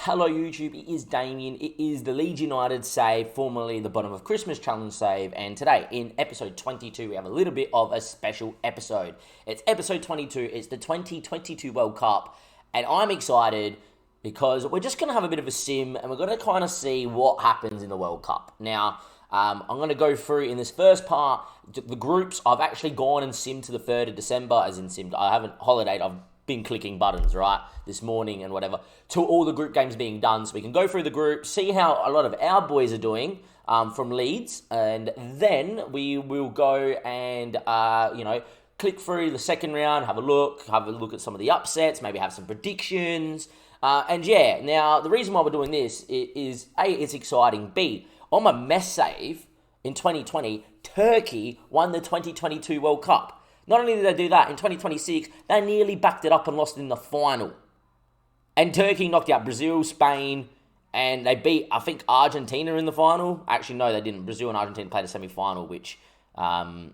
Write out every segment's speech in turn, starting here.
Hello YouTube, it is Damien. It is the Leeds United save, formerly the Bottom of Christmas Challenge save, and today in episode 22 we have a little bit of a special episode. It's episode 22, it's the 2022 World Cup, and I'm excited because we're just going to have a bit of a sim and we're going to kind of see what happens in the World Cup. Now, I'm going to go through in this first part the groups. I've actually gone and simmed to the 3rd of December, as in simmed. I haven't holidayed, I've been clicking buttons, right, this morning and whatever, to all the group games being done, so we can go through the group, see how a lot of our boys are doing from Leeds, and then we will go and, click through the second round, have a look at some of the upsets, maybe have some predictions, now, the reason why we're doing this is A, it's exciting, B, on my mess save in 2020, Turkey won the 2022 World Cup. Not only did they do that, in 2026, they nearly backed it up and lost in the final. And Turkey knocked out Brazil, Spain, and they beat, I think, Argentina in the final. Actually, no, they didn't. Brazil and Argentina played a semi-final, which I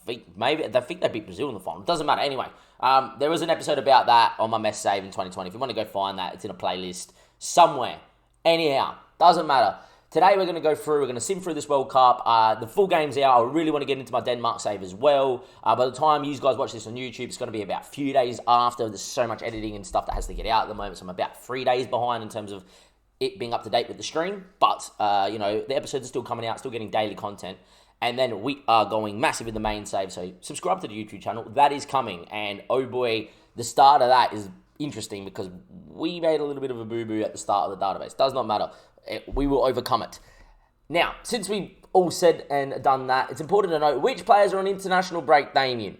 think they beat Brazil in the final. Doesn't matter. Anyway, there was an episode about that on my mess save in 2020. If you want to go find that, it's in a playlist somewhere. Anyhow, doesn't matter. Today we're going to go through, we're going to sim through this World Cup. The full game's out. I really want to get into my Denmark save as well. By the time you guys watch this on YouTube, it's going to be about a few days after. There's so much editing and stuff that has to get out at the moment, so I'm about 3 days behind in terms of it being up to date with the stream. But, the episodes are still coming out, still getting daily content. And then we are going massive in the main save, so subscribe to the YouTube channel. That is coming. And oh boy, the start of that is interesting because we made a little bit of a boo-boo at the start of the database. Does not matter. We will overcome it. Now, since we've all said and done that, it's important to know which players are on international break, Damien.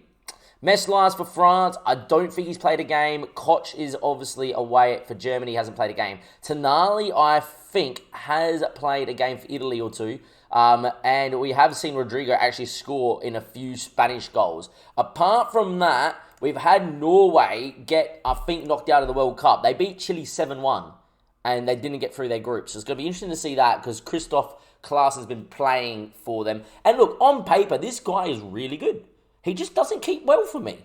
Meslias for France, I don't think he's played a game. Koch is obviously away for Germany, hasn't played a game. Tonali, I think, has played a game for Italy or two. And we have seen Rodrigo actually score in a few Spanish goals. Apart from that, we've had Norway get, I think, knocked out of the World Cup. They beat Chile 7-1. And they didn't get through their group. So it's going to be interesting to see that because Christoph Klaasen's been playing for them. And look, on paper, this guy is really good. He just doesn't keep well for me.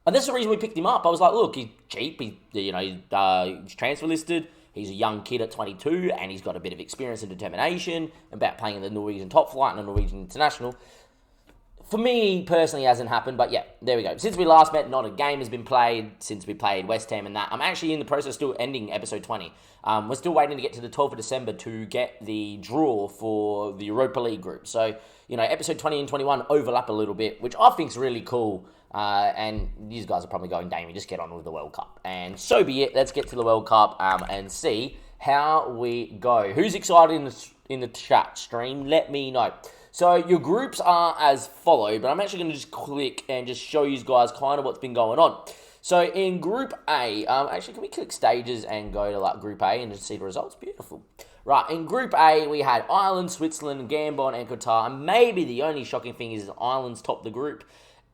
And that's the reason we picked him up. I was like, look, he's cheap. He's transfer listed. He's a young kid at 22, and he's got a bit of experience and determination about playing in the Norwegian top flight and the Norwegian international. For me, personally, it hasn't happened, but yeah, there we go. Since we last met, not a game has been played since we played West Ham and that. I'm actually in the process of still ending episode 20. We're still waiting to get to the 12th of December to get the draw for the Europa League group. So, episode 20 and 21 overlap a little bit, which I think is really cool. And these guys are probably going, Damien, just get on with the World Cup. And so be it. Let's get to the World Cup and see how we go. Who's excited in the chat stream? Let me know. So your groups are as follow, but I'm actually going to just click and just show you guys kind of what's been going on. So in Group A, actually can we click stages and go to Group A and just see the results? Beautiful. Right, in Group A, we had Ireland, Switzerland, Gabon, and Qatar. And maybe the only shocking thing is Ireland's topped the group.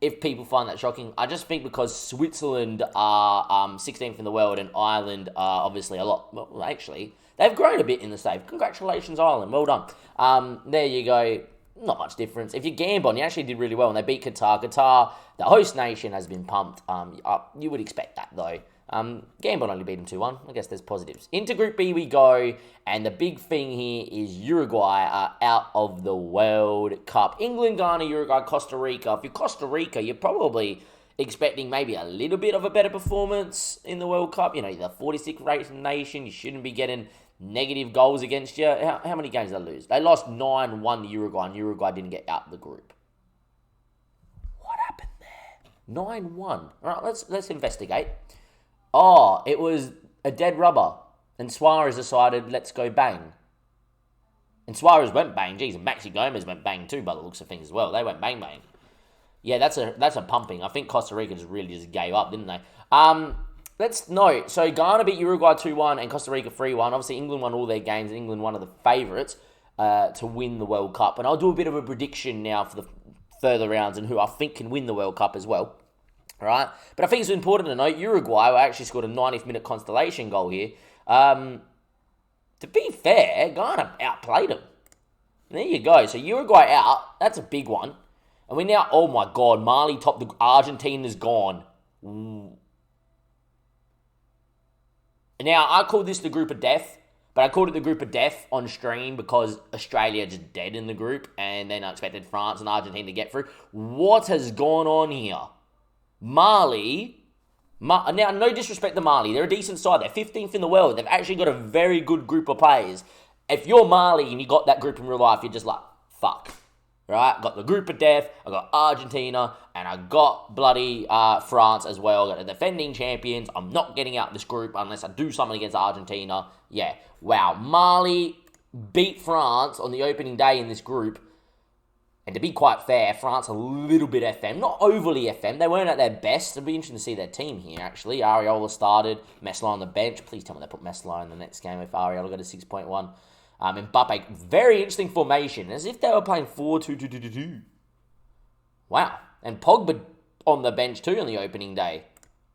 If people find that shocking, I just think because Switzerland are 16th in the world and Ireland are obviously a lot, well, actually, they've grown a bit in the save. Congratulations, Ireland. Well done. There you go. Not much difference. If you're Gambon, you actually did really well, and they beat Qatar. Qatar, the host nation, has been pumped. You would expect that, though. Gambon only beat them 2-1. I guess there's positives. Into Group B we go, and the big thing here is Uruguay are out of the World Cup. England, Ghana, Uruguay, Costa Rica. If you're Costa Rica, you're probably expecting maybe a little bit of a better performance in the World Cup. You're the 46th rated nation. You shouldn't be getting negative goals against you. How many games did they lose? They lost 9-1 to Uruguay, and Uruguay didn't get out of the group. What happened there? 9-1. All right, let's investigate. Oh, it was a dead rubber, and Suarez decided, let's go bang. And Suarez went bang. Geez, and Maxi Gomez went bang too, by the looks of things as well. They went bang bang. Yeah, that's a pumping. I think Costa Rica just gave up, didn't they? Let's note, so Ghana beat Uruguay 2-1 and Costa Rica 3-1. Obviously, England won all their games. England one of the favourites to win the World Cup. And I'll do a bit of a prediction now for the further rounds and who I think can win the World Cup as well. All right? But I think it's important to note, Uruguay actually scored a 90th minute constellation goal here. To be fair, Ghana outplayed them. There you go. So Uruguay out. That's a big one. And we now, oh my God, Mali topped the Argentina's gone. Now, I call this the group of death, but I called it the group of death on stream because Australia just dead in the group, and then I expected France and Argentina to get through. What has gone on here? Mali, now no disrespect to Mali, they're a decent side, they're 15th in the world, they've actually got a very good group of players. If you're Mali and you got that group in real life, you're just like, fuck. Right, got the group of death, I got Argentina, and I got bloody France as well. I got the defending champions. I'm not getting out this group unless I do something against Argentina. Yeah, wow. Mali beat France on the opening day in this group. And to be quite fair, France a little bit FM, not overly FM. They weren't at their best. It'll be interesting to see their team here, actually. Areola started, Messler on the bench. Please tell me they put Messler in the next game if Areola got a 6.1. Mbappe, very interesting formation, as if they were playing 4-2-2-2-2. Wow. And Pogba on the bench too on the opening day.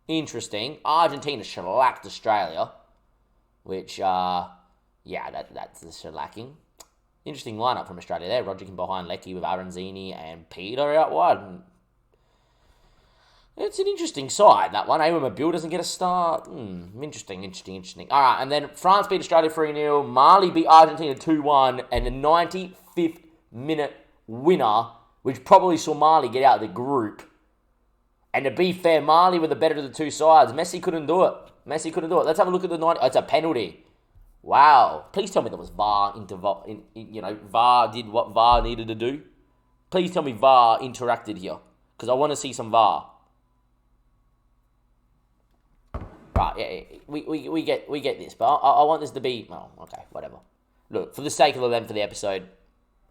Interesting. Argentina shellacked Australia, which, that's the shellacking. Interesting lineup from Australia there. Rodrick behind Lecky with Aranzini and Peter out wide. It's an interesting side, that one. Ewan Mabil doesn't get a start. Interesting. All right, and then France beat Australia 3-0. Mali beat Argentina 2-1. And the 95th minute winner, which probably saw Mali get out of the group. And to be fair, Mali were the better of the two sides. Messi couldn't do it. Let's have a look at the 90. Oh, it's a penalty. Wow. Please tell me there was VAR. VAR did what VAR needed to do. Please tell me VAR interacted here. Because I want to see some VAR. Right, yeah, we get this, but I want this to be, okay, whatever. Look, for the sake of the length of the episode,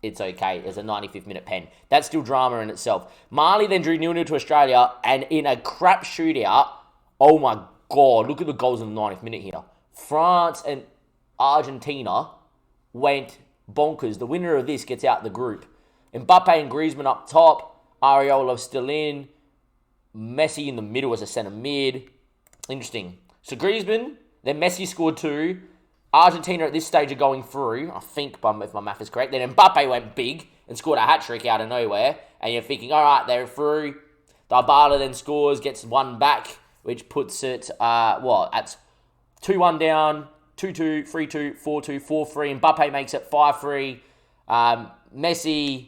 it's okay. It's a 95th minute pen. That's still drama in itself. Mali then drew 0-0 to Australia, and in a crap shootout, oh my God, look at the goals in the 90th minute here. France and Argentina went bonkers. The winner of this gets out the group. Mbappe and Griezmann up top. Areola still in. Messi in the middle as a centre mid. Interesting. So Griezmann, then Messi scored 2. Argentina at this stage are going through, I think, if my math is correct. Then Mbappe went big and scored a hat-trick out of nowhere. And you're thinking, all right, they're through. Dybala then scores, gets one back, which puts it, at 2-1 down, 2-2, 3-2, 4-2, 4-3. Mbappe makes it 5-3. Messi,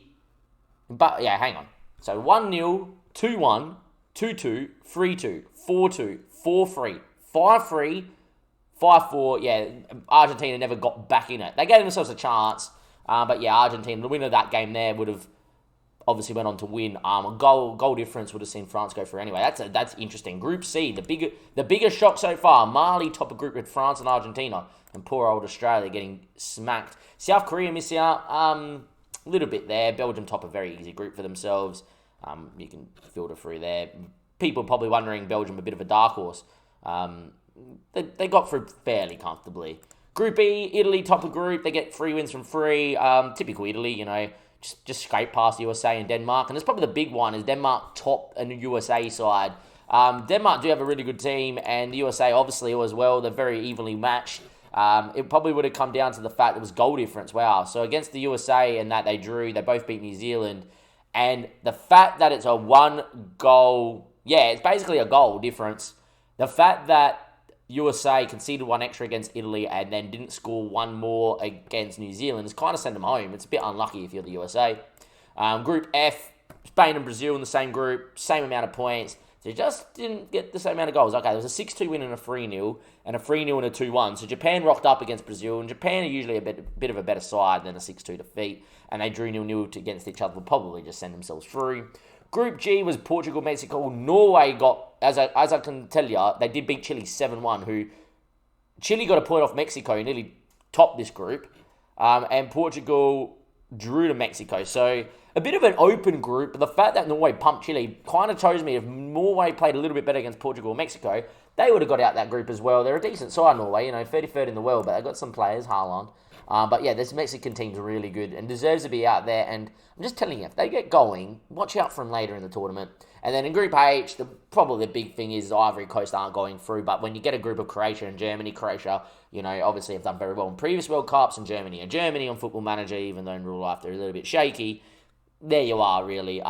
hang on. So 1-0, 2-1, 2-2, 3-2, 4-2, 4-3, 5-3, 5-4. Yeah, Argentina never got back in it. They gave themselves a chance. But yeah, Argentina, the winner of that game there would have obviously went on to win. A goal difference would have seen France go through anyway. That's interesting. Group C, the biggest shock so far. Mali top a group with France and Argentina. And poor old Australia getting smacked. South Korea missing out. A little bit there. Belgium top a very easy group for themselves. You can filter through there. People probably wondering Belgium a bit of a dark horse. They got through fairly comfortably. Group E, Italy top of group. They get 3 wins from 3. Typical Italy, just scrape past the USA and Denmark. And that's probably the big one is Denmark top and the USA side. Denmark do have a really good team, and the USA obviously as well. They're very evenly matched. It probably would have come down to the fact it was goal difference. Wow. So against the USA and that they drew, they both beat New Zealand. And the fact that it's a 1 goal... Yeah, it's basically a goal difference. The fact that USA conceded 1 extra against Italy and then didn't score 1 more against New Zealand has kind of sent them home. It's a bit unlucky if you're the USA. Group F, Spain and Brazil in the same group, same amount of points. They just didn't get the same amount of goals. Okay, there was a 6-2 win and a 3-0, and a 3-0 and a 2-1. So Japan rocked up against Brazil, and Japan are usually a bit of a better side than a 6-2 defeat, and they drew 0-0 against each other. Will probably just send themselves through. Group G was Portugal, Mexico. Norway got, as I can tell you, they did beat Chile 7-1, who Chile got a point off Mexico and nearly topped this group. And Portugal drew to Mexico. So a bit of an open group. But the fact that Norway pumped Chile kind of shows me if Norway played a little bit better against Portugal or Mexico, they would have got out that group as well. They're a decent side, Norway, 33rd in the world, but they've got some players, Haaland. But yeah, this Mexican team's really good and deserves to be out there. And I'm just telling you, if they get going, watch out for them later in the tournament. And then in Group H, probably the big thing is Ivory Coast aren't going through. But when you get a group of Croatia and Germany, Croatia, obviously have done very well in previous World Cups, and Germany on Football Manager, even though in real life they're a little bit shaky. There you are, really.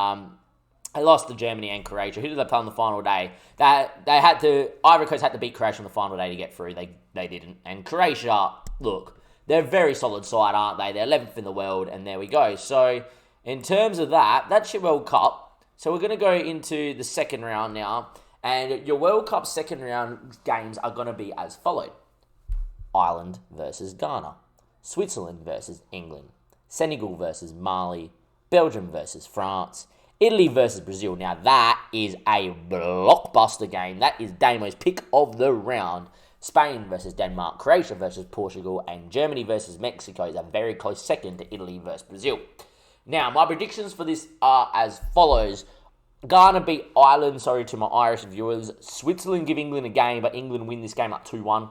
They lost to Germany and Croatia. Who did they play on the final day? Ivory Coast had to beat Croatia on the final day to get through. They didn't. And Croatia, look, they're a very solid side, aren't they? They're 11th in the world, and there we go. So, in terms of that, that's your World Cup. So, we're going to go into the second round now. And your World Cup second round games are going to be as followed. Ireland versus Ghana. Switzerland versus England. Senegal versus Mali. Belgium versus France. Italy versus Brazil. Now, that is a blockbuster game. That is Damo's pick of the round. Spain versus Denmark. Croatia versus Portugal. And Germany versus Mexico is a very close second to Italy versus Brazil. Now, my predictions for this are as follows. Ghana beat Ireland, sorry to my Irish viewers. Switzerland give England a game, but England win this game like 2-1.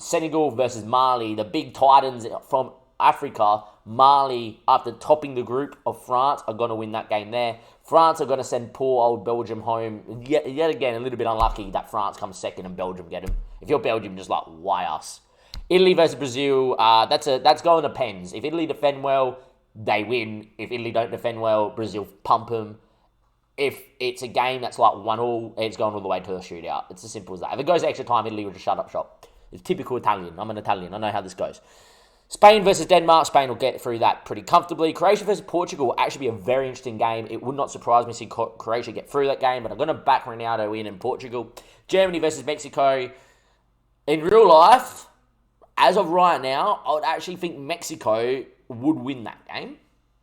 Senegal versus Mali, the big titans from Africa. Mali, after topping the group of France, are going to win that game there. France are going to send poor old Belgium home. Yet again, a little bit unlucky that France comes second and Belgium get them. If you're Belgium, just like, why us? Italy versus Brazil, that's going to pens. If Italy defend well, they win. If Italy don't defend well, Brazil pump them. If it's a game that's like 1-1, it's going all the way to a shootout. It's as simple as that. If it goes extra time, Italy will just shut up shop. It's typical Italian. I'm an Italian. I know how this goes. Spain versus Denmark. Spain will get through that pretty comfortably. Croatia versus Portugal will actually be a very interesting game. It would not surprise me to see Croatia get through that game, but I'm going to back Ronaldo in Portugal. Germany versus Mexico. In real life, as of right now, I would actually think Mexico would win that game.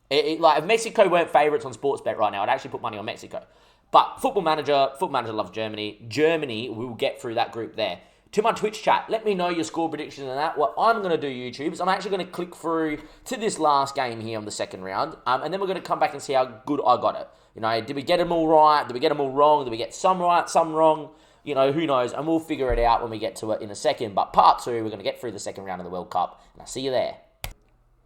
If Mexico weren't favourites on Sportsbet right now, I'd actually put money on Mexico. But Football Manager loves Germany. Germany will get through that group there. To my Twitch chat, let me know your score predictions and that. What I'm going to do, YouTube, is I'm actually going to click through to this last game here on the second round. And then we're going to come back and see how good I got it. You know, did we get them all right? Did we get them all wrong? Did we get some right, some wrong? You know, who knows? And we'll figure it out when we get to it in a second. But part 2, we're going to get through the second round of the World Cup. And I'll see you there.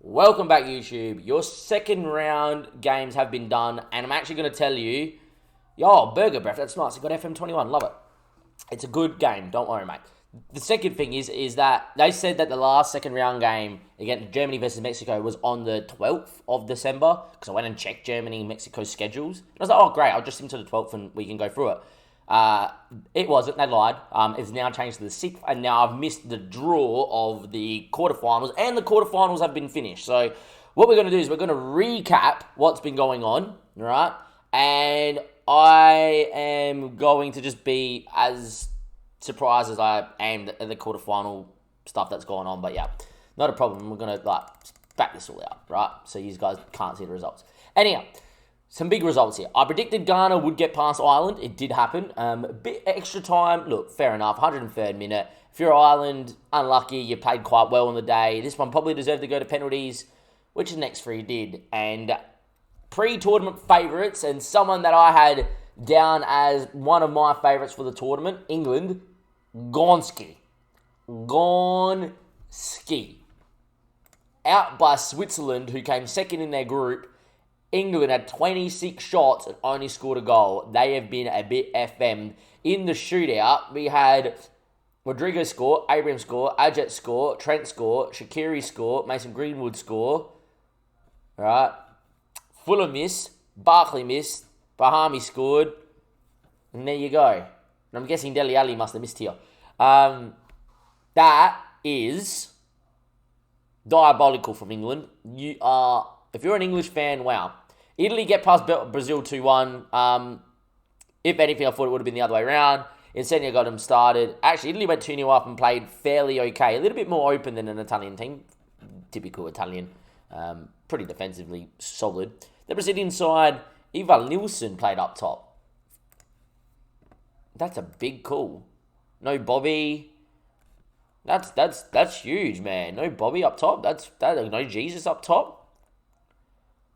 Welcome back, YouTube. Your second round games have been done, and I'm actually going to tell you, Burger Breath, that's nice. I got FM21, love it. It's a good game, don't worry, mate. The second thing is that they said that the last second round game against Germany versus Mexico was on the 12th of December, because I went and checked Germany and Mexico's schedules. And I was like, oh, great, I'll just sim to the 12th and we can go through it. It wasn't, they lied. It's now changed to the 6th, and now I've missed the draw of the quarterfinals, and the quarterfinals have been finished. So what we're going to do is we're going to recap what's been going on, right? And I am going to just be as surprised as I am at the quarterfinal stuff that's going on. But yeah, not a problem. We're going to back this all out, right? So you guys can't see the results. Anyhow, some big results here. I predicted Ghana would get past Ireland. It did happen. A bit extra time. Look, fair enough. 103rd minute. If you're Ireland, unlucky. You played quite well on the day. This one probably deserved to go to penalties, which the next 3 did. And pre-tournament favourites, and someone that I had down as one of my favourites for the tournament, England, Gonski. Out by Switzerland, who came second in their group. England had 26 shots and only scored a goal. They have been a bit FM'd. In the shootout, we had Rodrigo score, Abraham score, Ajit score, Trent score, Shaqiri score, Mason Greenwood score. Alright. Fuller miss, Barkley missed, Bahami scored, and there you go. And I'm guessing Dele Alli must have missed here. That is diabolical from England. If you're an English fan, wow. Italy get past Brazil 2-1. If anything, I thought it would have been the other way around. Instead, got them started. Actually, Italy went 2-0 up and played fairly okay. A little bit more open than an Italian team. Typical Italian. Pretty defensively solid. The Brazilian side, Ivan Nilsson played up top. That's a big call. No Bobby. That's huge, man. No Bobby up top. No Jesus up top.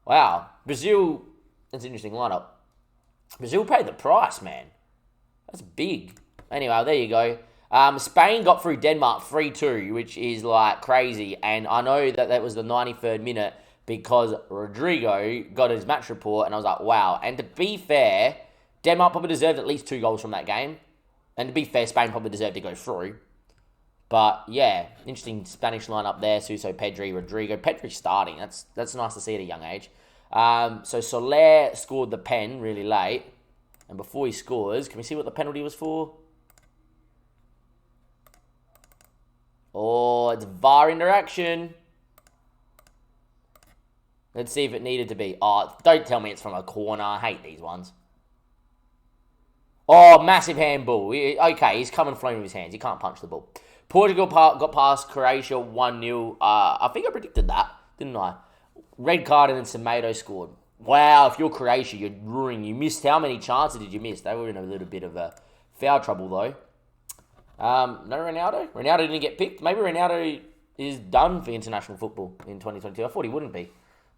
Wow. Brazil, that's an interesting lineup. Brazil paid the price, man. That's big. Anyway, there you go. Spain got through Denmark 3-2, which is like crazy. And I know that was the 93rd minute because Rodrigo got his match report, and I was like, wow. And to be fair, Denmark probably deserved at least 2 goals from that game. And to be fair, Spain probably deserved to go through. But yeah, interesting Spanish lineup there. Suso, Pedri, Rodrigo. Pedri starting. That's nice to see at a young age. So Soler scored the pen really late. And before he scores, can we see what the penalty was for? Oh, it's VAR interaction. Let's see if it needed to be. Oh, don't tell me it's from a corner. I hate these ones. Oh, massive handball. Okay, he's coming flowing with his hands. He can't punch the ball. Portugal got past Croatia 1-0. I think I predicted that, didn't I? Red card and then Semedo scored. Wow, if you're Croatia, you're ruining. You missed. How many chances did you miss? They were in a little bit of a foul trouble, though. No Ronaldo? Ronaldo didn't get picked. Maybe Ronaldo is done for international football in 2022. I thought he wouldn't be.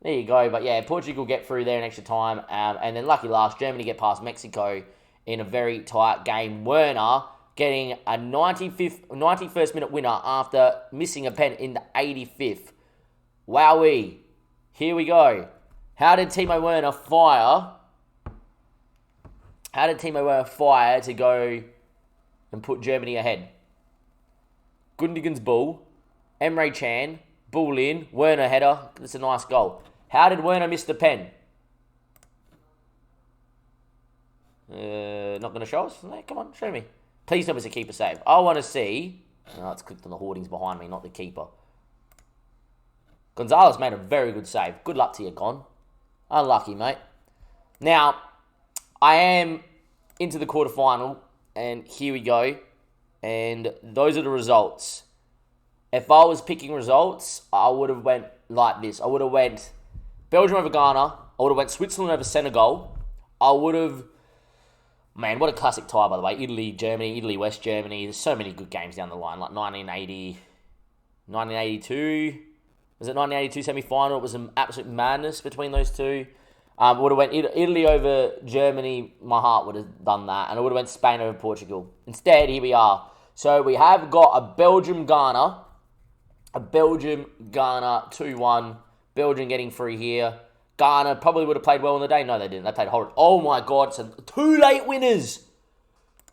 There you go. But yeah, Portugal get through there in extra time. And then lucky last, Germany get past Mexico in a very tight game. Werner getting a 91st minute winner after missing a pen in the 85th. Wowee. Here we go. How did Timo Werner fire? How did Timo Werner fire to go and put Germany ahead? Gundogan's ball. Emre Can. Ball in. Werner header. That's a nice goal. How did Werner miss the pen? Not going to show us? No, come on, show me. Please tell me it's a keeper save. I want to see. No, it's clicked on the hoardings behind me, not the keeper. Gonzalez made a very good save. Good luck to you, Gon. Unlucky, mate. Now, I am into the quarterfinal, and here we go. And those are the results. If I was picking results, I would have went like this. I would have went Belgium over Ghana. I would have went Switzerland over Senegal. I would have... Man, what a classic tie, by the way. Italy, Germany, Italy, West Germany. There's so many good games down the line. Like 1980, 1982. Was it 1982 semi-final? It was an absolute madness between those two. Would have went Italy over Germany. My heart would have done that. And I would have went Spain over Portugal. Instead, here we are. So we have got a Belgium-Ghana. A Belgium-Ghana 2-1. Belgium getting free here. Ghana probably would have played well on the day. No, they didn't. They played horrid. Oh my God. So 2 late winners.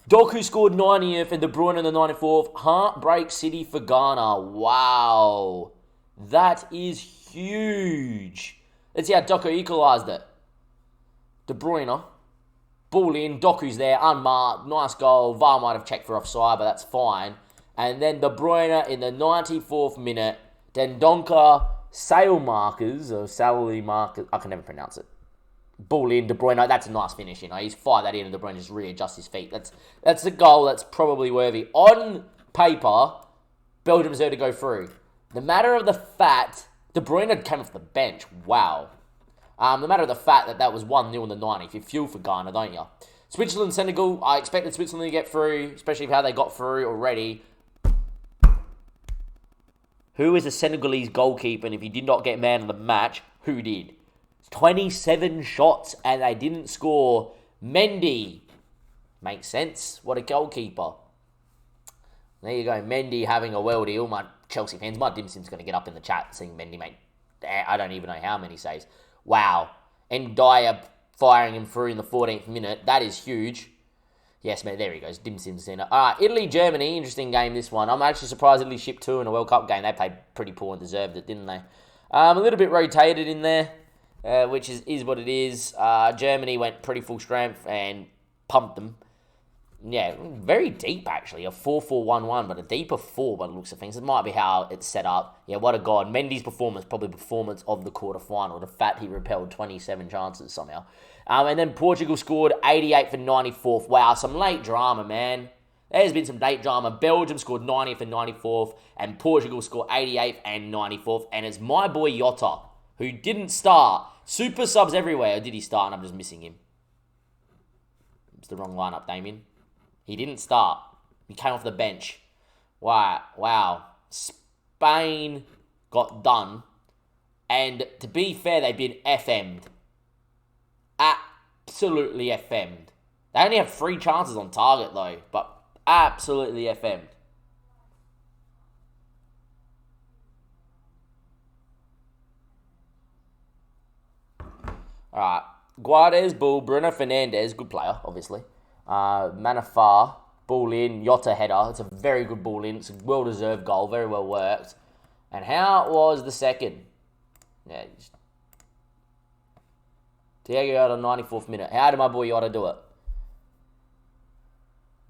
Doku scored 90th and De Bruyne in the 94th. Heartbreak City for Ghana. Wow. That is huge. Let's see how Doku equalised it. De Bruyne. Ball in. Doku's there. Unmarked. Nice goal. VAR might have checked for offside, but that's fine. And then De Bruyne in the 94th minute. Dendonka Sailmakers, or Sailmakers, I can never pronounce it. Ball in, De Bruyne, that's a nice finish, you know. He's fired that in and De Bruyne just readjusts his feet. That's a goal that's probably worthy. On paper, Belgium deserve to go through. The matter of the fact, De Bruyne came off the bench. Wow. The matter of the fact that was 1-0 in the 90th. You feel for Ghana, don't you? Switzerland, Senegal, I expected Switzerland to get through, especially with how they got through already. Who is a Senegalese goalkeeper, and if he did not get man of the match, who did? 27 shots, and they didn't score. Mendy. Makes sense. What a goalkeeper. There you go. Mendy having a worldie. All my Chelsea fans, my dim sim's going to get up in the chat seeing Mendy make, I don't even know how many saves. Wow. And Dyer firing him through in the 14th minute. That is huge. Yes, man, there he goes. Dim Sim's in it. All right, Italy, Germany. Interesting game, this one. I'm actually surprised Italy shipped 2 in a World Cup game. They played pretty poor and deserved it, didn't they? A little bit rotated in there, which is what it is. Germany went pretty full strength and pumped them. Yeah, very deep, actually. A 4-4-1-1, but a deeper 4 by the looks of things. It might be how it's set up. Yeah, what a god. Mendy's performance, probably performance of the quarterfinal. The fact he repelled 27 chances somehow. And then Portugal scored 88 for 94th. Wow, some late drama, man. There's been some late drama. Belgium scored 90th and 94th, and Portugal scored 88th and 94th. And it's my boy Jota, who didn't start. Super subs everywhere. Or did he start and I'm just missing him? It's the wrong lineup, Damien. He didn't start. He came off the bench. Wow. Spain got done. And to be fair, they've been FM'd. Absolutely FM'd. They only have 3 chances on target, though. But absolutely FM'd. Alright. Guardes, ball. Bruno Fernandes, good player, obviously. Manafar, ball in. Jota header. It's a very good ball in. It's a well-deserved goal. Very well worked. And how was the second? Yeah, Diego Yota, 94th minute. How did my boy Yota do it?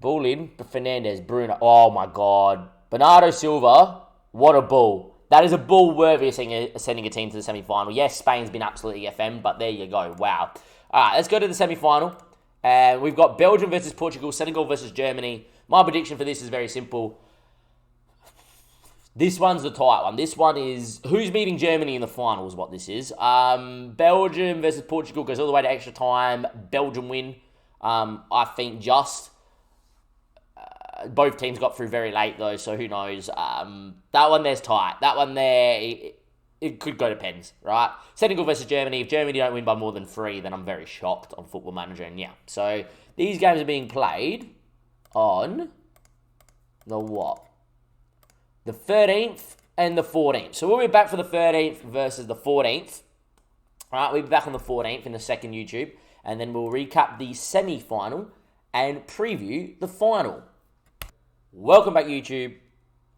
Ball in, Fernandez, Bruno. Oh my God. Bernardo Silva, what a ball. That is a ball worthy of sending a team to the semi-final. Yes, Spain's been absolutely FM, but there you go. Wow. All right, let's go to the semi-final. We've got Belgium versus Portugal, Senegal versus Germany. My prediction for this is very simple. This one's the tight one. This one is who's beating Germany in the final is what this is. Belgium versus Portugal goes all the way to extra time. Belgium win. I think just... both teams got through very late, though, so who knows. That one there's tight. That one there, it could go to pens, right? Senegal versus Germany. If Germany don't win by more than 3, then I'm very shocked on Football Manager. And yeah, so these games are being played on the what? The 13th and the 14th. So we'll be back for the 13th versus the 14th. All right, we'll be back on the 14th in the second YouTube. And then we'll recap the semi-final and preview the final. Welcome back, YouTube.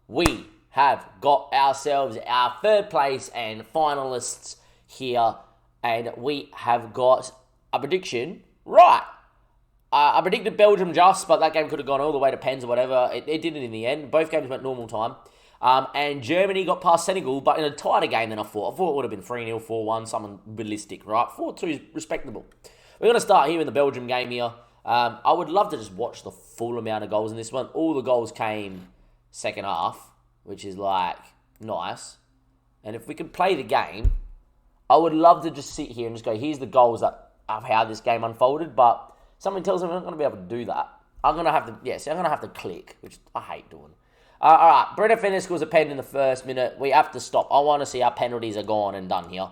We have got ourselves our third place and finalists here, and we have got a prediction right. I predicted Belgium just, but that game could have gone all the way to pens or whatever. It didn't in the end. Both games went normal time. And Germany got past Senegal, but in a tighter game than I thought. I thought it would have been 3-0, 4-1, something realistic, right? 4-2 is respectable. We're going to start here in the Belgium game here. I would love to just watch the full amount of goals in this one. All the goals came second half, which is like nice. And if we could play the game, I would love to just sit here and just go, here's the goals of how this game unfolded. But something tells me I'm not going to be able to do that. I'm going to have to click, which I hate doing. All right, Bruno Fernandes scores a pen in the first minute. We have to stop. I want to see our penalties are gone and done here.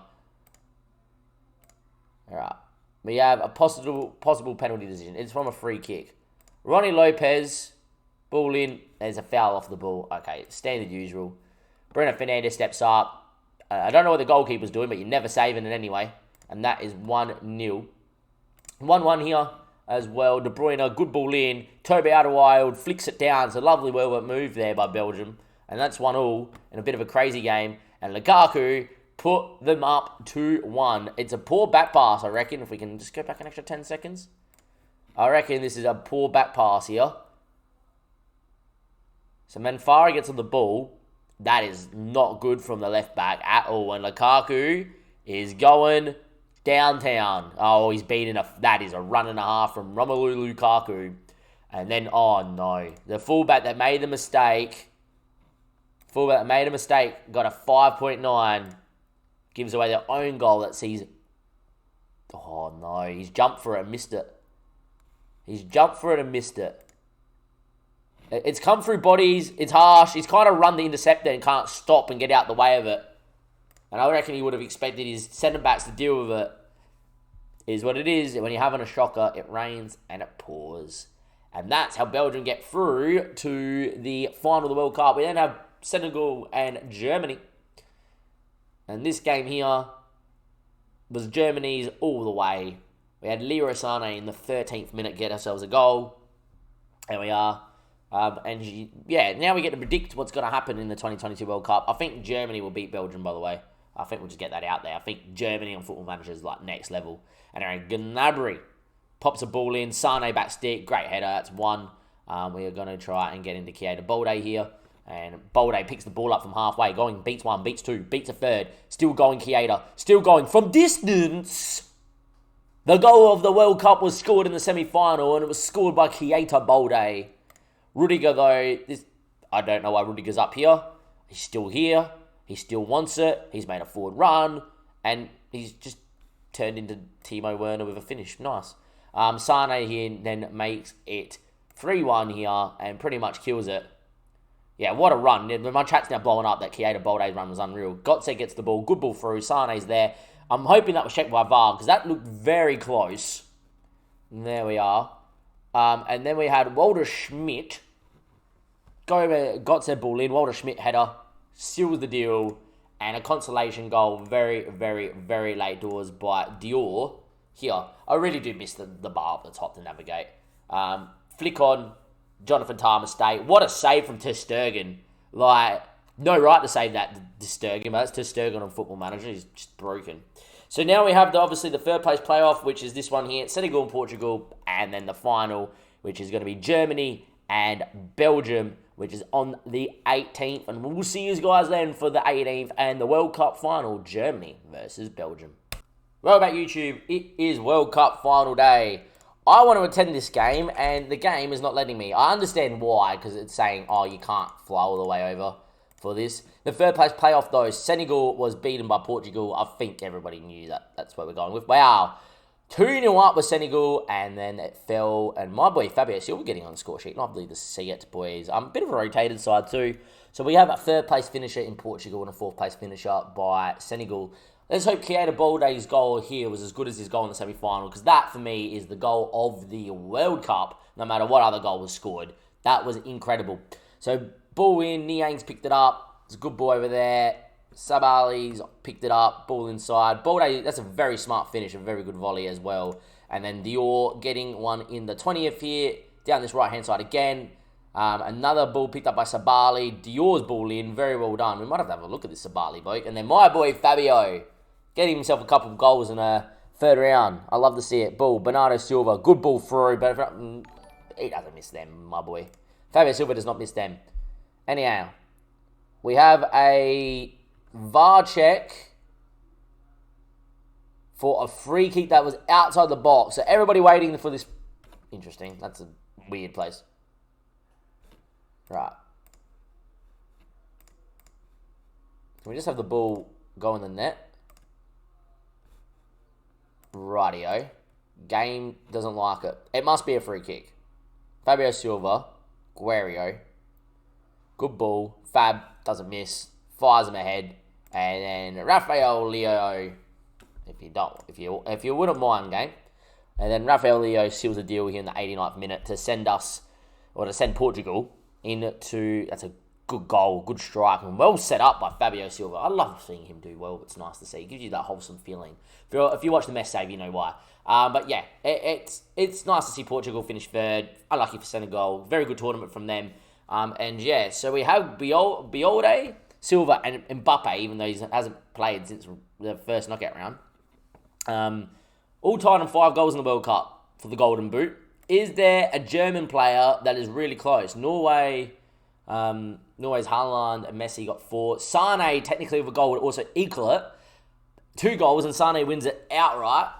All right. We have a possible penalty decision. It's from a free kick. Ronnie Lopez, ball in. There's a foul off the ball. Okay, standard usual. Bruno Fernandes steps up. I don't know what the goalkeeper's doing, but you're never saving it anyway. And that is 1-0. 1-1 here as well. De Bruyne, good ball in. Toby Alderweireld flicks it down. It's a lovely well move there by Belgium. And that's 1-1 in a bit of a crazy game. And Lukaku put them up 2-1. It's a poor back pass, I reckon. If we can just go back an extra 10 seconds. I reckon this is a poor back pass here. So Manfari gets on the ball. That is not good from the left back at all. And Lukaku is going downtown. Oh, he's beaten that is a run and a half from Romelu Lukaku. And then, oh no. The fullback that made the mistake. Got a 5.9. Gives away their own goal that sees... Oh, no. He's jumped for it and missed it. It's come through bodies. It's harsh. He's kind of run the interceptor and can't stop and get out the way of it. And I reckon he would have expected his centre-backs to deal with it. Is what it is. When you're having a shocker, it rains and it pours. And that's how Belgium get through to the final of the World Cup. We then have Senegal and Germany. And this game here was Germany's all the way. We had Leroy Sané in the 13th minute get ourselves a goal. There we are. Now we get to predict what's going to happen in the 2022 World Cup. I think Germany will beat Belgium, by the way. I think we'll just get that out there. I think Germany on Football Manager is like next level. And Aaron Gnabry pops a ball in. Sané back stick. Great header. That's 1. We are going to try and get into Keita Balde here. And Balde picks the ball up from halfway. Going, beats 1, beats 2, beats a third. Still going Keita. Still going from distance. The goal of the World Cup was scored in the semi-final. And it was scored by Keita Balde. Rudiger, though, I don't know why Rudiger's up here. He's still here. He still wants it. He's made a forward run. And he's just turned into Timo Werner with a finish. Nice. Sané here then makes it 3-1 here and pretty much kills it. Yeah, what a run. My chat's now blowing up that Keita Balde's run was unreal. Gotze gets the ball. Good ball through. Sané's there. I'm hoping that was checked by VAR because that looked very close. And there we are. And then we had Walter Schmidt. Gotze ball in. Walter Schmidt header. Seals the deal. And a consolation goal very, very, very late doors by Dior. Here, I really do miss the bar up the top to navigate. Flick on. Jonathan Tah mistake. What a save from Ter Stegen. Like, no right to save that Ter Stegen, but that's Ter Stegen on Football Manager. He's just broken. So now we have obviously the third place playoff, which is this one here, Senegal and Portugal, and then the final, which is going to be Germany and Belgium, which is on the 18th. And we'll see you guys then for the 18th and the World Cup final, Germany versus Belgium. Well, about YouTube, it is World Cup final day. I want to attend this game, and the game is not letting me. I understand why, because it's saying, oh, you can't fly all the way over for this. The third place playoff, though, Senegal was beaten by Portugal. I think everybody knew that. That's what we're going with. Wow. 2-0 up with Senegal, and then it fell. And my boy Fabio Silva getting on the score sheet. Lovely to see it, boys. A bit of a rotated side, too. So we have a third place finisher in Portugal and a fourth place finisher by Senegal. Let's hope Keita Balde's goal here was as good as his goal in the semi-final, because that, for me, is the goal of the World Cup, no matter what other goal was scored. That was incredible. So, ball in, Niang's picked it up. It's a good ball over there. Sabali's picked it up, ball inside. Balde, that's a very smart finish, a very good volley as well. And then Dior getting one in the 20th here, down this right-hand side again. Another ball picked up by Sabali. Dior's ball in, very well done. We might have to have a look at this Sabali bloke. And then my boy Fabio, getting himself a couple of goals in a third round. I love to see it. Ball, Bernardo Silva, good ball through, but he doesn't miss them, my boy. Fabio Silva does not miss them. Anyhow, we have a VAR check for a free kick that was outside the box. So everybody waiting for this. Interesting. That's a weird place. Right. Can we just have the ball go in the net? Rightio. Game doesn't like it. It must be a free kick. Fabio Silva. Guerrero. Good ball. Fab doesn't miss. Fires him ahead. And then Rafael Leo. If you wouldn't mind, game. And then Rafael Leo seals the deal here in the 89th minute to send us, or to send Portugal into. That's a good goal, good strike, and well set up by Fabio Silva. I love seeing him do well. It's nice to see. It gives you that wholesome feeling. If you watch the Mess Save, you know why. But yeah, it's nice to see Portugal finish third. Unlucky for Senegal. Very good tournament from them. And yeah, so we have Biolde, Silva, and Mbappe, even though he hasn't played since the first knockout round. All tied on 5 goals in the World Cup for the Golden Boot. Is there a German player that is really close? Norway's Haaland and Messi got 4. Sane, technically with a goal, would also equal it. 2 goals, and Sane wins it outright.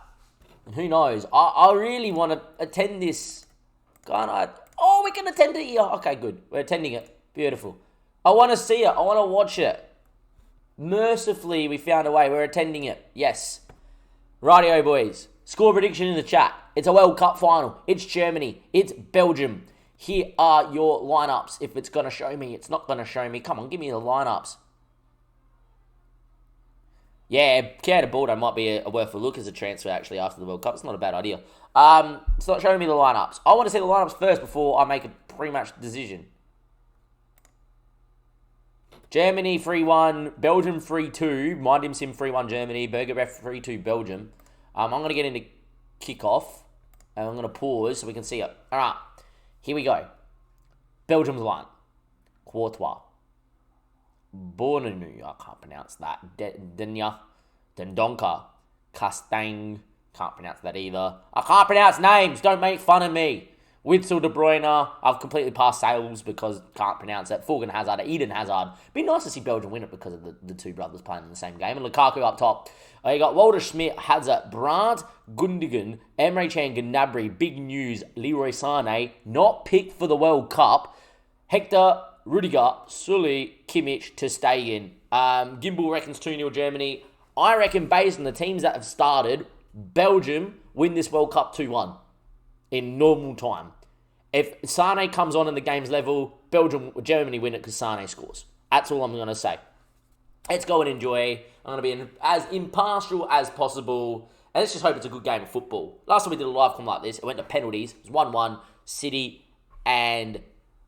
And who knows? I really want to attend this. Oh, we can attend it here. Okay, good. We're attending it. Beautiful. I want to see it. I want to watch it. Mercifully, we found a way. We're attending it. Yes. Rightio, boys. Score prediction in the chat. It's a World Cup final. It's Germany. It's Belgium. Here are your lineups. If it's going to show me, it's not going to show me. Come on, give me the lineups. Yeah, Keita Balde might be a worth a look as a transfer actually after the World Cup. It's not a bad idea. It's not showing me the lineups. I want to see the lineups first before I make a pre-match decision. Germany 3-1, Belgium 3-2, Mind Him Sim 3-1 Germany, Bergeref 3-2 Belgium. I'm going to get into kickoff, and I'm going to pause so we can see it. All right, here we go. Belgium's line. Courtois. Bornenu, I can't pronounce that. Denya. Dendonka. Castang. Can't pronounce that either. I can't pronounce names. Don't make fun of me. Witzel, De Bruyne. I've completely passed Sales because can't pronounce it. Fulgen Hazard. Eden Hazard. Be nice to see Belgium win it because of the two brothers playing in the same game. And Lukaku up top. You got Walter Schmidt, Hazard, Brandt, Gundogan, Emre Can, Gnabry. Big news. Leroy Sané not picked for the World Cup. Hector, Rudiger, Sully, Kimmich, Ter Stegen. Gimbal reckons 2-0 Germany. I reckon based on the teams that have started, Belgium win this World Cup 2-1 in normal time. If Sané comes on and the game's level, Germany win it because Sané scores. That's all I'm going to say. Let's go and enjoy. I'm going to be as impartial as possible. And let's just hope it's a good game of football. Last time we did a live com like this, it went to penalties. It was 1-1, City and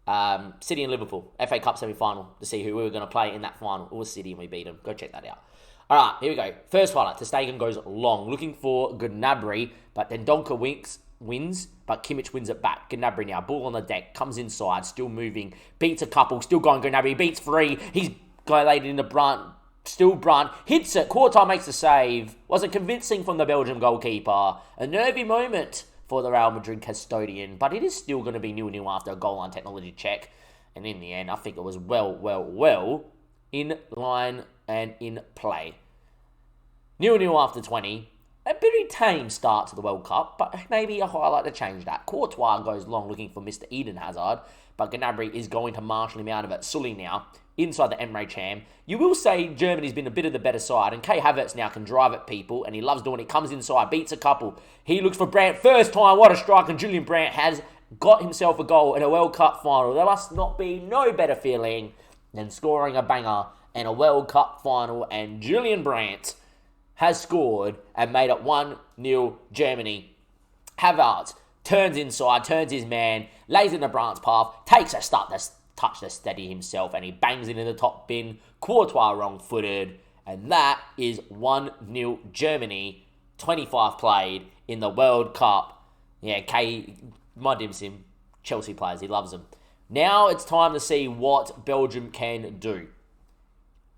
Liverpool. FA Cup semi-final to see who we were going to play in that final. It was City and we beat them. Go check that out. All right, here we go. First highlight. Ter Stegen goes long. Looking for Gnabry, but then Donker wins, but Kimmich wins it back. Gnabry now. Ball on the deck. Comes inside. Still moving. Beats a couple. Still going Gnabry. Beats 3. He's dilated into Brandt. Still Brunt hits it. Courtois makes the save. Wasn't convincing from the Belgium goalkeeper. A nervy moment for the Real Madrid custodian, but it is still going to be 0-0 after a goal line technology check. And in the end, I think it was well in line and in play. 0-0 after 20. A very tame start to the World Cup, but maybe a highlight to change that. Courtois goes long looking for Mr. Eden Hazard, but Gnabry is going to marshal him out of it. Sully now, inside the Emre Can. You will say Germany's been a bit of the better side, and Kai Havertz now can drive at people, and he loves doing it. Comes inside, beats a couple. He looks for Brandt. First time, what a strike, and Julian Brandt has got himself a goal in a World Cup final. There must not be no better feeling than scoring a banger in a World Cup final, and Julian Brandt has scored and made it 1-0 Germany. Havertz turns inside, turns his man, lays in the Brandt's path, takes a touch to steady himself, and he bangs it in the top bin. Courtois wrong-footed, and that is 1-0 Germany. 25 played in the World Cup. Yeah, my dim sim, Chelsea players, he loves them. Now it's time to see what Belgium can do.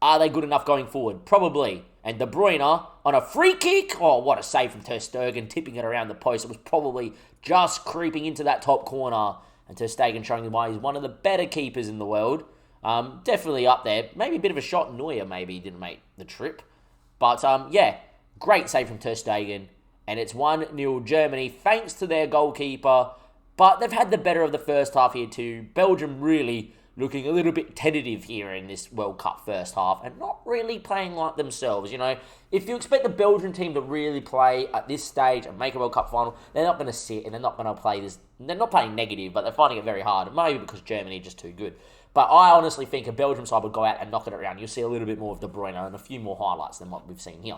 Are they good enough going forward? Probably. And De Bruyne on a free kick. Oh, what a save from Ter Stegen, tipping it around the post. It was probably just creeping into that top corner. And Ter Stegen showing why he's one of the better keepers in the world. Definitely up there. Maybe a bit of a shot. Neuer maybe didn't make the trip. But yeah, great save from Ter Stegen. And it's 1-0 Germany thanks to their goalkeeper. But they've had the better of the first half here too. Belgium really looking a little bit tentative here in this World Cup first half and not really playing like themselves. You know, if you expect the Belgian team to really play at this stage and make a World Cup final, they're not going to sit and they're not going to play this. They're not playing negative, but they're finding it very hard. Maybe because Germany is just too good. But I honestly think a Belgium side would go out and knock it around. You'll see a little bit more of De Bruyne and a few more highlights than what we've seen here.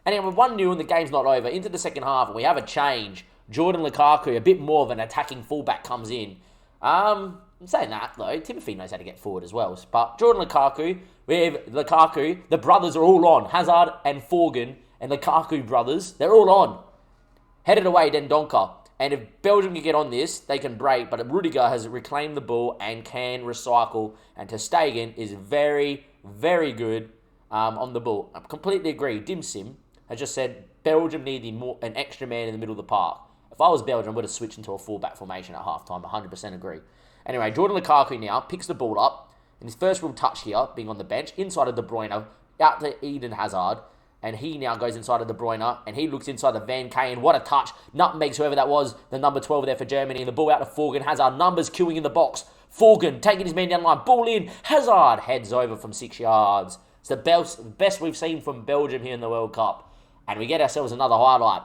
And then with 1-0 and the game's not over, into the second half, and we have a change. Jordan Lukaku, a bit more of an attacking fullback, comes in. I'm saying that, though, Timothy knows how to get forward as well. But Jordan Lukaku, the brothers are all on. Hazard and Forgan and Lukaku brothers, they're all on. Headed away, Dendoncker. And if Belgium can get on this, they can break. But Rudiger has reclaimed the ball and can recycle. And Ter Stegen is very, very good on the ball. I completely agree. Dim Sim has just said Belgium need an extra man in the middle of the park. If I was Belgium, I would have switched into a fullback formation at halftime. 100% agree. Anyway, Jordan Lukaku now picks the ball up. And his first real touch here, being on the bench, inside of De Bruyne, out to Eden Hazard. And he now goes inside of De Bruyne, and he looks inside the Van Kane. What a touch. Nutmegs whoever that was, the number 12 there for Germany. And the ball out to Forgan. Hazard, numbers queuing in the box. Forgan taking his man down the line. Ball in. Hazard heads over from 6 yards. It's the best we've seen from Belgium here in the World Cup. And we get ourselves another highlight.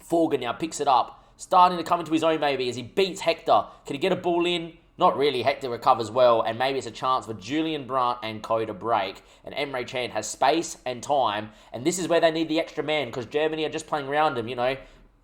Forgan now picks it up. Starting to come into his own maybe as he beats Hector. Can he get a ball in? Not really. Hector recovers well, and maybe it's a chance for Julian Brandt and Co to break. And Emre Can has space and time, and this is where they need the extra man because Germany are just playing around him, you know.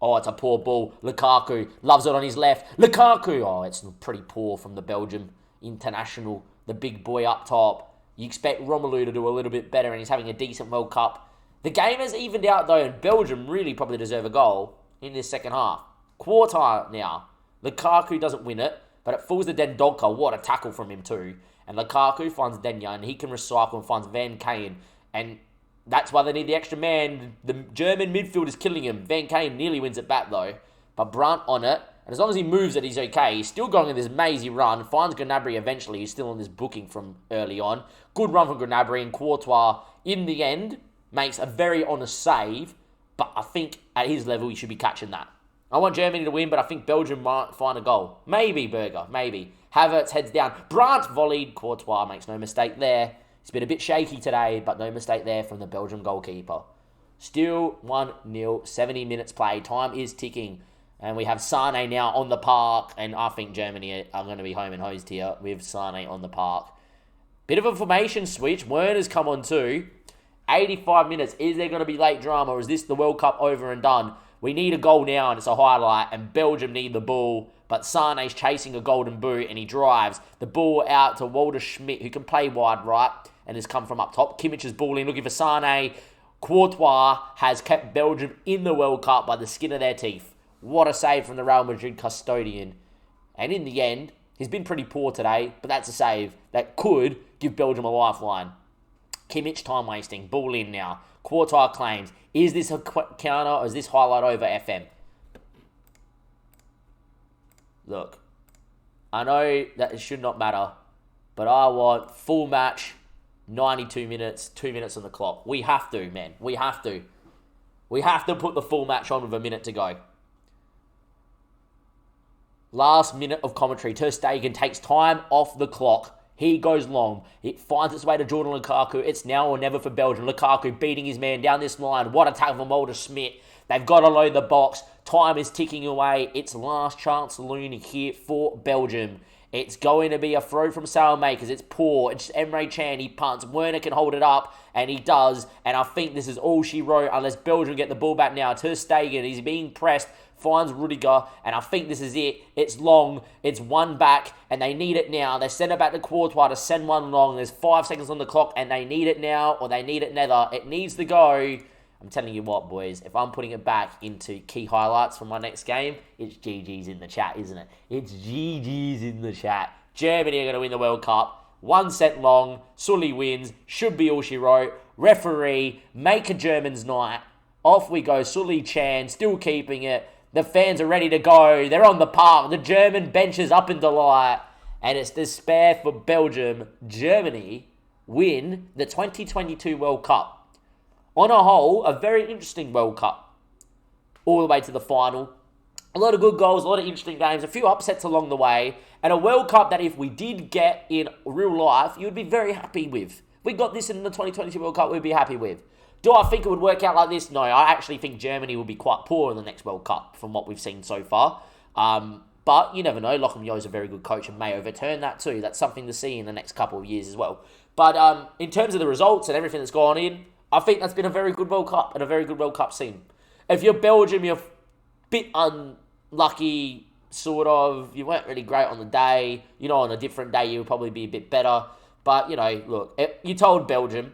Oh, it's a poor ball. Lukaku loves it on his left. Lukaku! Oh, it's pretty poor from the Belgium international, the big boy up top. You expect Romelu to do a little bit better, and he's having a decent World Cup. The game has evened out, though, and Belgium really probably deserve a goal in this second half. Quarter now. Lukaku doesn't win it. But it falls to Dendoncker. What a tackle from him too. And Lukaku finds Denya and he can recycle and finds Van Kane. And that's why they need the extra man. The German midfield is killing him. Van Kane nearly wins it back though. But Brandt on it. And as long as he moves it, he's okay. He's still going in this mazy run. Finds Gnabry eventually. He's still on this booking from early on. Good run from Gnabry. And Courtois, in the end, makes a very honest save. But I think at his level, he should be catching that. I want Germany to win, but I think Belgium might find a goal. Maybe, Berger, maybe. Havertz heads down. Brandt volleyed. Courtois makes no mistake there. It's been a bit shaky today, but no mistake there from the Belgium goalkeeper. Still 1-0, 70 minutes played. Time is ticking. And we have Sane now on the park, and I think Germany are going to be home and hosed here with Sane on the park. Bit of a formation switch. Werner's come on too. 85 minutes. Is there going to be late drama, or is this the World Cup over and done? We need a goal now, and it's a highlight, and Belgium need the ball. But Sane's chasing a golden boot, and he drives the ball out to Walter Schmidt, who can play wide right, and has come from up top. Kimmich is balling, looking for Sane. Courtois has kept Belgium in the World Cup by the skin of their teeth. What a save from the Real Madrid custodian. And in the end, he's been pretty poor today, but that's a save that could give Belgium a lifeline. Kimmich time wasting. Ball in now. Quartile claims. Is this a counter or is this highlight over FM? Look, I know that it should not matter, but I want full match, 92 minutes, 2 minutes on the clock. We have to, man. We have to. We have to put the full match on with a minute to go. Last minute of commentary. Ter Stegen takes time off the clock. He goes long. It finds its way to Jordan Lukaku. It's now or never for Belgium. Lukaku beating his man down this line. What a tackle from Mulder Schmidt. They've got to load the box. Time is ticking away. It's last chance saloon here for Belgium. It's going to be a throw from Saelmakers. It's poor. It's Emre Can. He punts. Werner can hold it up, and he does. And I think this is all she wrote unless Belgium get the ball back now. Ter Stegen, he's being pressed, finds Rudiger, and I think this is it. It's long. It's one back, and they need it now. They send it back to Courtois to send one long. There's 5 seconds on the clock, and they need it now, or they need it never. It needs to go. I'm telling you what, boys, if I'm putting it back into key highlights for my next game, it's GG's in the chat, isn't it? It's GG's in the chat. Germany are going to win the World Cup. 1 set long. Sully wins. Should be all she wrote. Referee, make a German's night. Off we go. Sully Chan, still keeping it. The fans are ready to go. They're on the park. The German bench is up in delight. And it's despair for Belgium. Germany win the 2022 World Cup. On a whole, a very interesting World Cup. All the way to the final. A lot of good goals, a lot of interesting games, a few upsets along the way, and a World Cup that if we did get in real life, you would be very happy with. If we got this in the 2022 World Cup, we'd be happy with. Do I think it would work out like this? No, I actually think Germany will be quite poor in the next World Cup from what we've seen so far. But you never know. Lachlan Yo's a very good coach and may overturn that too. That's something to see in the next couple of years as well. But in terms of the results and everything that's gone in, I think that's been a very good World Cup and a very good World Cup scene. If you're Belgium, you're a bit unlucky, sort of. You weren't really great on the day. On a different day, you would probably be a bit better. But, look, you told Belgium,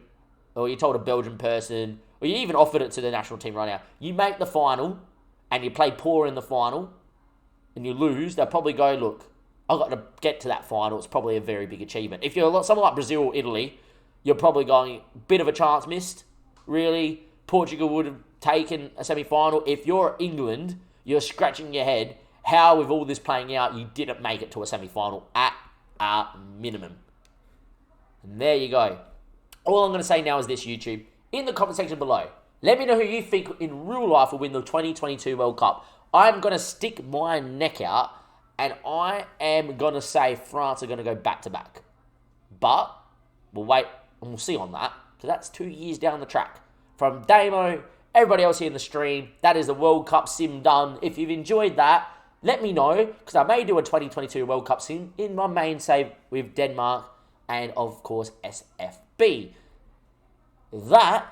or you told a Belgian person, or you even offered it to the national team right now, you make the final, and you play poor in the final, and you lose, they'll probably go, look, I've got to get to that final. It's probably a very big achievement. If you're someone like Brazil or Italy, you're probably going, bit of a chance missed, really. Portugal would have taken a semi-final. If you're England, you're scratching your head how, with all this playing out, you didn't make it to a semi-final at a minimum. And there you go. All I'm going to say now is this, YouTube. In the comment section below, let me know who you think in real life will win the 2022 World Cup. I'm going to stick my neck out, and I am going to say France are going to go back-to-back. But we'll wait and we'll see on that, because that's 2 years down the track. From Damo, everybody else here in the stream, that is the World Cup sim done. If you've enjoyed that, let me know, because I may do a 2022 World Cup sim in my main save with Denmark and, of course, SFB. That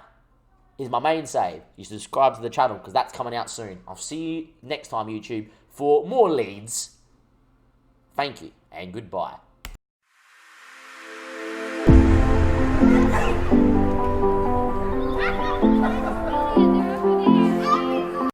is my main save. You subscribe to the channel, because that's coming out soon. I'll see you next time, YouTube, for more Leeds. Thank you, and goodbye.